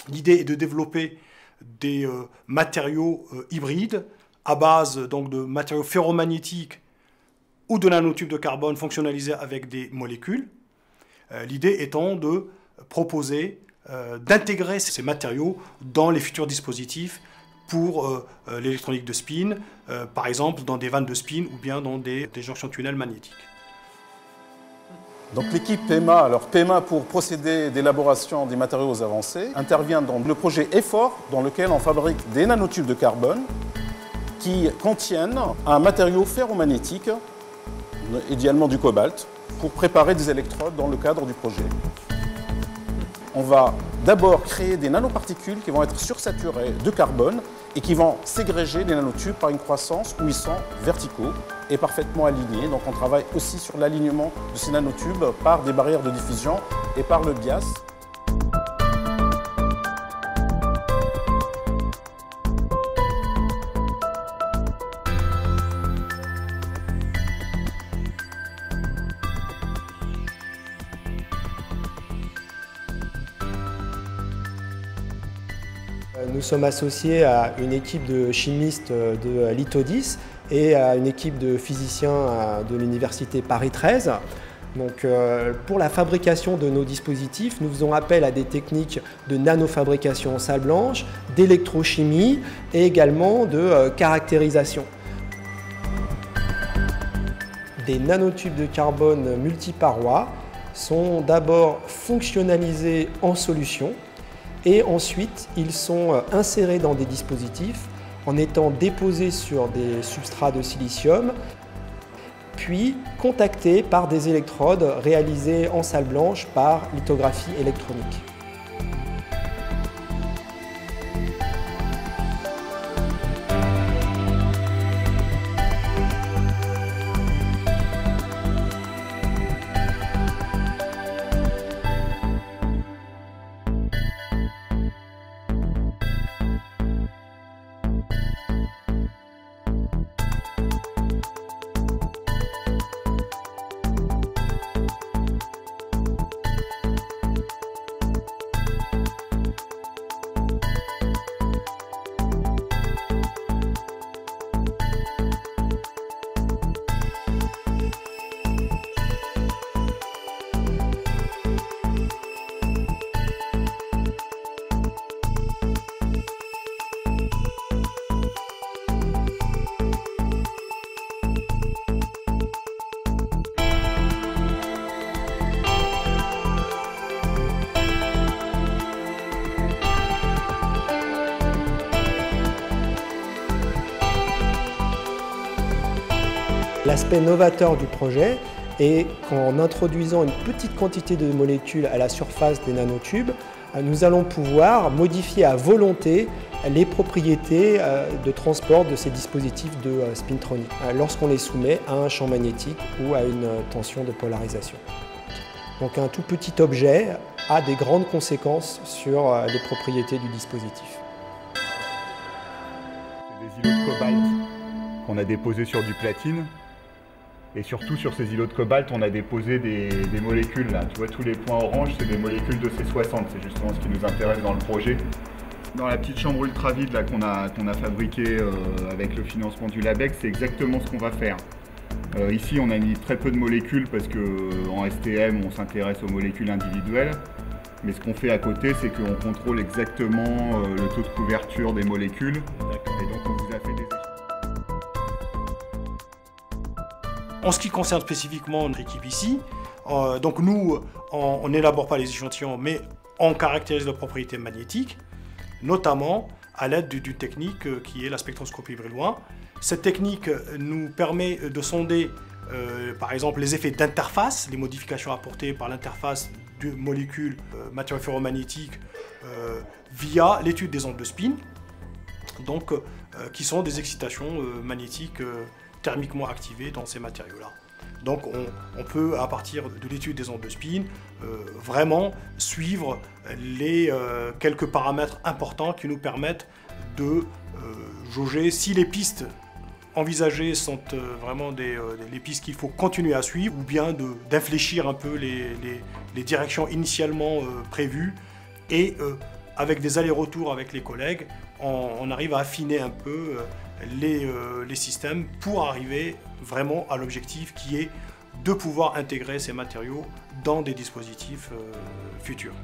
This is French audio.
L'idée est de développer des matériaux hybrides à base donc, de matériaux ferromagnétiques ou de nanotubes de carbone fonctionnalisés avec des molécules. L'idée étant de proposer, d'intégrer ces matériaux dans les futurs dispositifs pour l'électronique de spin, par exemple dans des vannes de spin ou bien dans des jonctions tunnels magnétiques. Donc l'équipe PEMA, alors PEMA pour procéder d'élaboration des matériaux avancés, intervient dans le projet EFFOR dans lequel on fabrique des nanotubes de carbone qui contiennent un matériau ferromagnétique, idéalement du cobalt, pour préparer des électrodes dans le cadre du projet. On va d'abord créer des nanoparticules qui vont être sursaturées de carbone et qui vont ségréger les nanotubes par une croissance où ils sont verticaux et parfaitement alignés. Donc on travaille aussi sur l'alignement de ces nanotubes par des barrières de diffusion et par le bias. Nous sommes associés à une équipe de chimistes de l'ITODIS et à une équipe de physiciens de l'université Paris 13. Donc, pour la fabrication de nos dispositifs, nous faisons appel à des techniques de nanofabrication en salle blanche, d'électrochimie et également de caractérisation. Des nanotubes de carbone multiparois sont d'abord fonctionnalisés en solution et ensuite ils sont insérés dans des dispositifs en étant déposés sur des substrats de silicium, puis contactés par des électrodes réalisées en salle blanche par lithographie électronique. L'aspect novateur du projet est qu'en introduisant une petite quantité de molécules à la surface des nanotubes, nous allons pouvoir modifier à volonté les propriétés de transport de ces dispositifs de spintronique lorsqu'on les soumet à un champ magnétique ou à une tension de polarisation. Donc un tout petit objet a des grandes conséquences sur les propriétés du dispositif. C'est des îlots de cobalt qu'on a déposés sur du platine. Et surtout sur ces îlots de cobalt, on a déposé des molécules. Là. Tu vois, tous les points orange, c'est des molécules de C60. C'est justement ce qui nous intéresse dans le projet. Dans la petite chambre ultra vide qu'on a fabriquée avec le financement du LABEX, c'est exactement ce qu'on va faire. Ici, on a mis très peu de molécules parce qu'en STM, on s'intéresse aux molécules individuelles. Mais ce qu'on fait à côté, c'est qu'on contrôle exactement le taux de couverture des molécules. Et donc, on vous a fait des échantillons. En ce qui concerne spécifiquement notre équipe ici, donc nous, on n'élabore pas les échantillons, mais on caractérise leurs propriétés magnétiques, notamment à l'aide d'une technique qui est la spectroscopie Brillouin. Cette technique nous permet de sonder, par exemple, les effets d'interface, les modifications apportées par l'interface de molécules matériaux ferromagnétiques via l'étude des ondes de spin, donc, qui sont des excitations magnétiques thermiquement activées dans ces matériaux-là. Donc on peut, à partir de l'étude des ondes de spin, vraiment suivre les quelques paramètres importants qui nous permettent de jauger si les pistes envisagées sont vraiment les pistes qu'il faut continuer à suivre, ou bien d'infléchir un peu les directions initialement prévues, et avec des allers-retours avec les collègues, on arrive à affiner un peu les systèmes pour arriver vraiment à l'objectif qui est de pouvoir intégrer ces matériaux dans des dispositifs futurs.